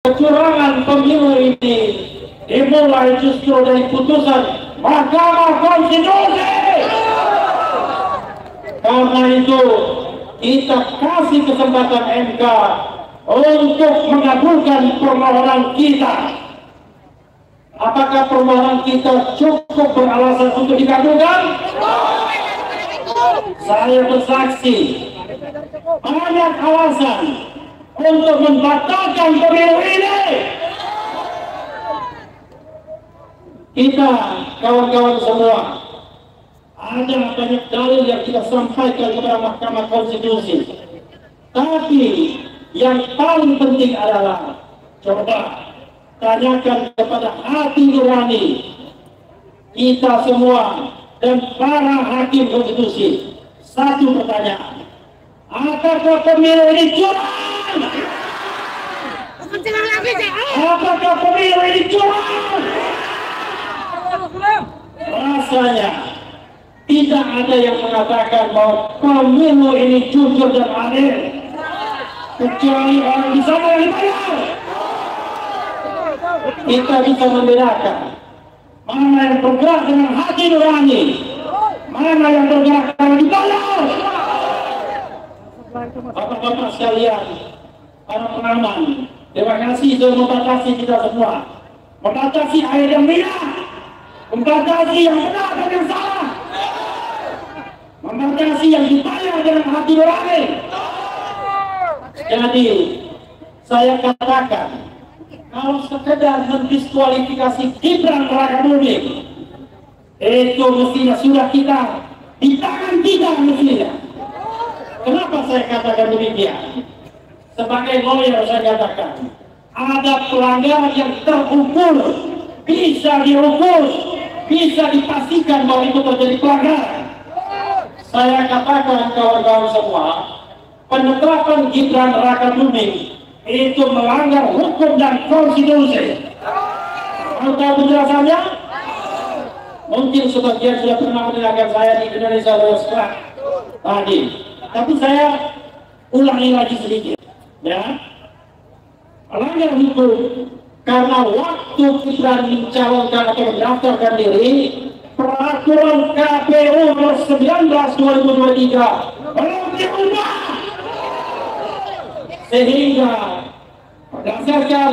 Kecurangan pemilu ini dimulai justru dari putusan Mahkamah Konstitusi. Karena itu kita kasih kesempatan MK untuk mengabulkan permohonan kita. Apakah permohonan kita cukup beralasan untuk dikabulkan? Saya bersaksi banyak alasan untuk membatalkan pemilu ini. Kita kawan-kawan semua, ada banyak dalil yang kita sampaikan kepada Mahkamah Konstitusi. Tapi yang paling penting adalah coba tanyakan kepada hati nurani kita semua dan para hakim konstitusi. Satu pertanyaan, apakah pemilu ini curang? Apakah pemilu ini curang? Rasanya tidak ada yang mengatakan bahwa pemilu ini jujur dan adil, kecuali orang di sana yang dibayar. Kita bisa membedakan mana yang bergerak dengan hati nurani, mana yang bergerak dengan dibayar. Bapak-bapak sekalian, para pengaman, terima kasih sudah membatasi kita semua, membatasi air yang minyak, membatasi yang benar dan yang salah, membatasi yang dibayar dengan hati nurani. Jadi saya katakan, kalau sekedar mendiskualifikasi Gibran Rakabuming, itu mestinya sudah kita di tangan kita mestinya. Kenapa saya katakan demikian? Sebagai lawyer saya katakan, ada pelanggaran yang terukur, bisa diukur, bisa dipastikan bahwa itu terjadi pelanggaran. Saya katakan kawan-kawan semua, penetapan Gibran Rakabuming itu melanggar hukum dan konstitusi. Mau tahu penjelasannya? Mungkin sebagian sudah pernah mendengarkan saya di Indonesia Lawyers Club tadi, tapi saya ulangi lagi sedikit, ya. Melanggar hukum karena waktu Gibran mencalonkan atau mendaftarkan diri, peraturan KPU nomor 19/2023 belum diubah, sehingga berdasarkan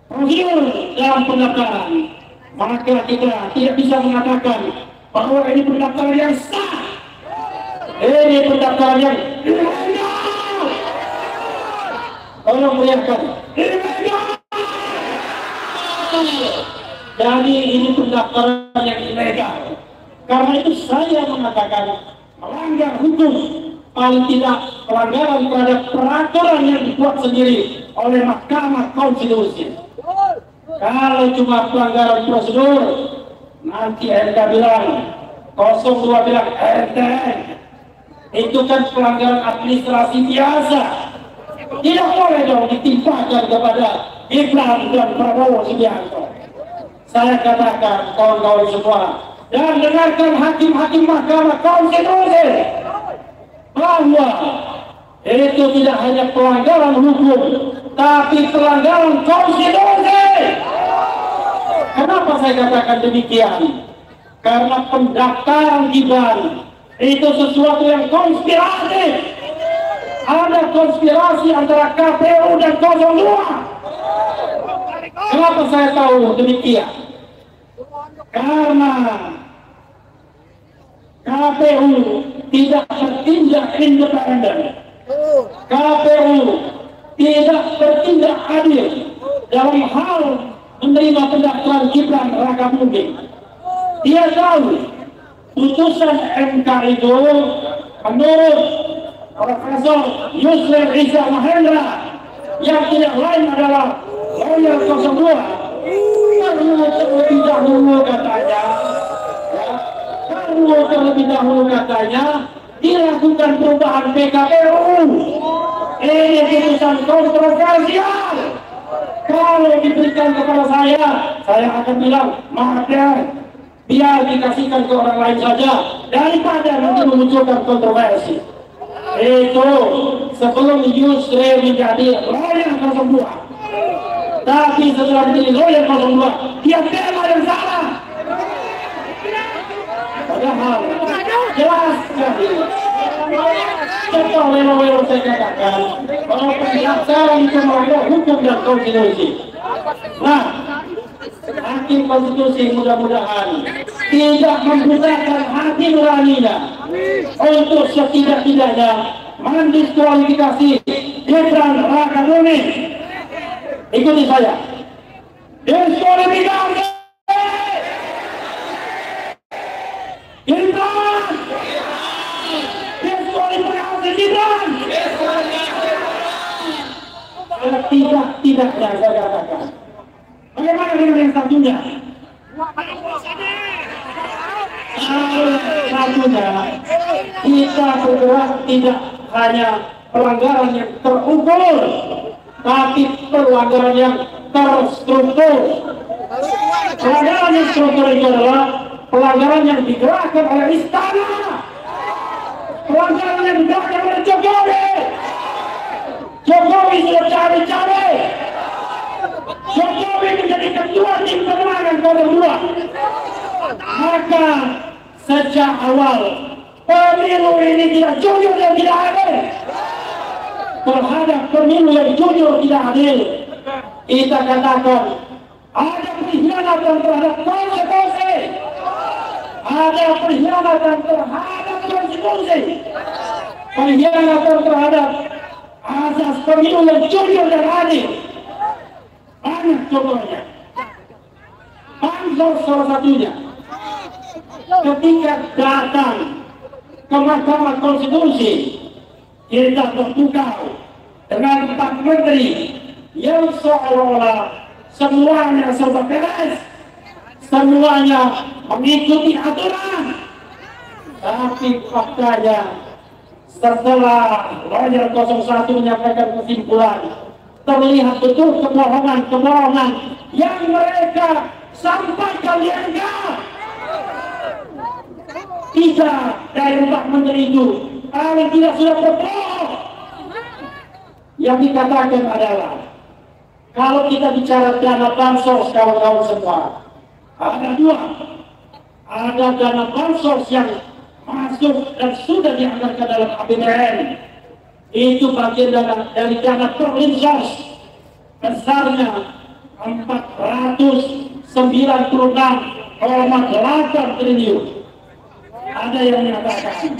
prosedur dalam pendaftaran, maka kita tidak bisa mengatakan bahwa ini pendaftaran yang sah. Ini pendaftaran yang ilegal. Tolong meriahkan, ilegal. Jadi ini pendaftaran yang ilegal. Karena itu saya mengatakan melanggar hukum, paling tidak pelanggaran terhadap peraturan yang dibuat sendiri oleh Mahkamah Konstitusi. Kalau cuma pelanggaran prosedur, nanti MK bilang, 02 bilang RTN, itu kan pelanggaran administrasi biasa. Tidak boleh dong ditimpakan kepada Gibran dan Prabowo Subianto. Saya katakan kawan-kawan semua, dan dengarkan hakim-hakim Mahkamah Konstitusi, bahwa itu tidak hanya pelanggaran hukum, tapi pelanggaran konstitusi. Kenapa saya katakan demikian? Karena pendaftaran Gibran itu sesuatu yang konspiratif. Ada konspirasi antara KPU dan 02. Kenapa saya tahu demikian? Karena KPU tidak bertindak independen, KPU tidak bertindak adil dalam hal menerima pendaftaran Gibran Rakabuming. Dia tahu putusan MK itu menurut Profesor Yusril Iza Mahendra yang tidak lain adalah lawyer 02, terlebih dahulu katanya, terlebih dahulu katanya dilakukan perubahan PKPU. Ini putusan kontroversial. Kalau diberikan kepada saya akan bilang maaf ya, biar dikasihkan ke orang lain saja daripada nanti memunculkan kontroversi. Itu sebelum Yusril menjadi lawyer 02, Tapi setelah menjadi lawyer 02, dia bela yang salah. Padahal jelas sekali. Contoh lewat saya katakan bahwa pendaftaran itu melanggar hukum dan konstitusi. Nah, hakim konstitusi mudah-mudahan tidak menggunakan hati nuraninya untuk setidak-tidaknya mendiskualifikasi Gibran Rakabuming. Ikuti saya. Diskualifikasi Gibran. Diskualifikasi Gibran. Tidak-tidaknya saya katakan. Bagaimana dengan yang satunya? Satunya kita bergerak tidak hanya pelanggaran yang terukur, tapi pelanggaran yang terstruktur. Pelanggaran yang struktur itu adalah pelanggaran yang digerakkan oleh istana, pelanggaran yang digerakkan oleh Jokowi. Jokowi sudah cari-cari. Jokowi menjadi ketua tim pemenangan 02. Maka sejak awal pemilu ini tidak jujur dan tidak adil. Terhadap pemilu yang jujur tidak adil, kita katakan ada pengkhianatan terhadap konstitusi, ada pengkhianatan terhadap konstitusi, pengkhianatan terhadap asas pemilu yang jujur dan adil. Banyak contohnya. Bansos salah satunya. Ketika datang ke Mahkamah Konstitusi, kita terpukau dengan 4 menteri yang seolah-olah semuanya serba beres, semuanya mengikuti aturan. Tapi faktanya setelah lawyer 01 menyampaikan kesimpulan, terlihat betul kebohongan-kebohongan yang mereka sampaikan di MK. 3 dari 4 menteri itu paling tidak sudah berbohong. Yang dikatakan adalah kalau kita bicara dana bansos, kawan-kawan semua, ada 2. Ada dana bansos yang masuk dan sudah dianggarkan dalam APBN. Itu bagian dari dana perlinsos besarnya 496,8 triliun. Ada yang menyatakan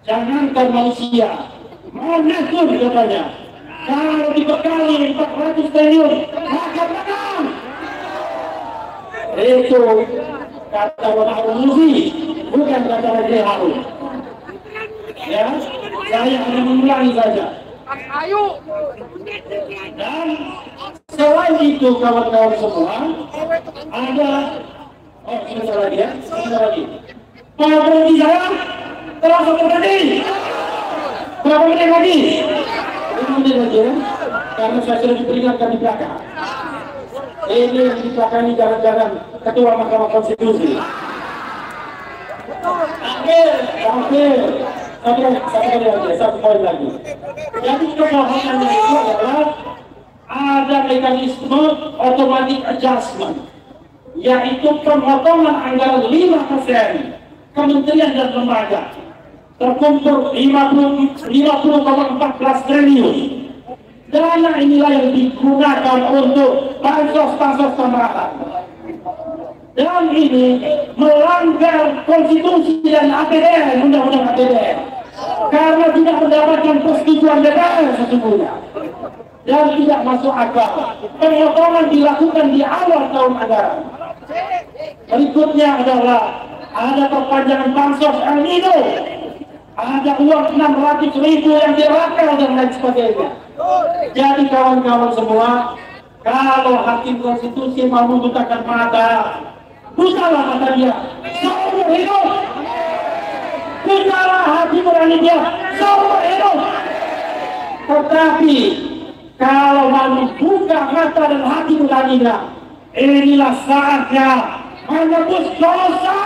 jangankan manusia, monster katanya, kalau dibekali 400 triliun maka menang. Itu kata Wahab Muzi, bukan kata Raja Harun. Ya, saya hanya mengulangi saja. Dan selain itu kawan-kawan semua, ada sebentar lagi ya, sebentar lagi. Mau berhenti saya? Terus berhenti. Berapa menit lagi? 5 menit lagi ya, karena saya sudah diperingatkan di belakang. Ini yang di belakang ini jangan-jangan Ketua Mahkamah Konstitusi. Akhir. Satu poin lagi. Jadi kebohongannya itu adalah ada mekanisme automatic adjustment, yaitu pemotongan anggaran 5% kementerian dan lembaga terkumpul 50,14 triliun. Dana inilah yang digunakan untuk bansos tambahan. Dan ini melanggar konstitusi dan APBN, undang-undang APBN, karena tidak mendapatkan persetujuan DPR sesungguhnya dan tidak masuk akal. Pemotongan dilakukan di awal tahun anggaran. Berikutnya adalah ada perpanjangan bansos El Nino, ada uang 600.000 yang dirapel dan lain sebagainya. Jadi kawan-kawan semua, kalau hakim konstitusi mau membutakan mata, butalah mata dia seumur hidup. Butalah hati nurani dia seumur hidup. Tetapi kalau mau membuka mata dan hati nuraninya, inilah saatnya menebus dosa.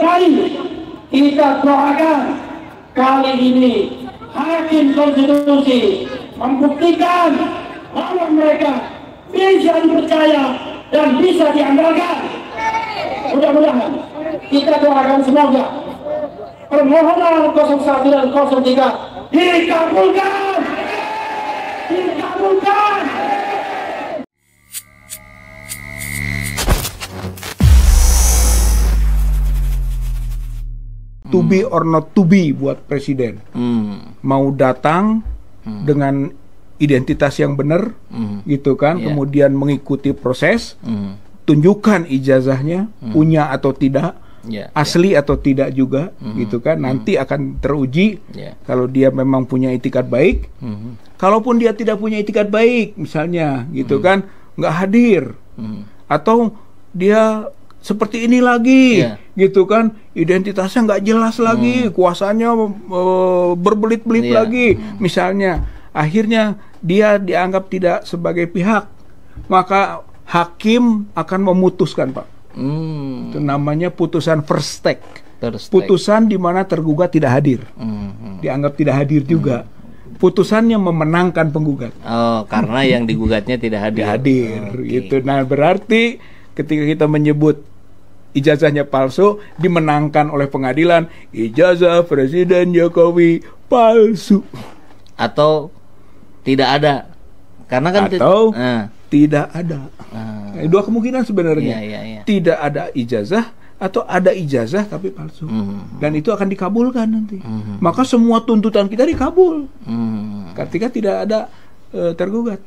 Mari kita doakan kali ini hakim konstitusi membuktikan bahwa mereka bisa dipercaya dan bisa diandalkan. Mudah-mudahan kita doakan semoga permohonan 01 dan 03 dikabulkan. Dikabulkan. To be or not to be buat presiden. Mau datang dengan identitas yang benar, gitu kan, kemudian mengikuti proses, tunjukkan ijazahnya, punya atau tidak, asli atau tidak juga, gitu kan, nanti akan teruji kalau dia memang punya itikat baik. Kalaupun dia tidak punya itikat baik, misalnya, gitu kan, nggak hadir, atau dia seperti ini lagi, gitu kan, identitasnya nggak jelas lagi, kuasanya berbelit-belit lagi, misalnya, akhirnya dia dianggap tidak sebagai pihak, maka hakim akan memutuskan, Pak. Itu namanya putusan first take. Putusan di mana tergugat tidak hadir, dianggap tidak hadir juga. Putusannya memenangkan penggugat. Oh, karena yang digugatnya tidak hadir. Gitu. Nah, berarti ketika kita menyebut ijazahnya palsu, dimenangkan oleh pengadilan, ijazah Presiden Jokowi palsu. Atau tidak ada. Karena kan atau tidak ada. Dua kemungkinan sebenarnya. Tidak ada ijazah atau ada ijazah tapi palsu. Dan itu akan dikabulkan nanti. Maka semua tuntutan kita dikabul. Ketika tidak ada tergugat.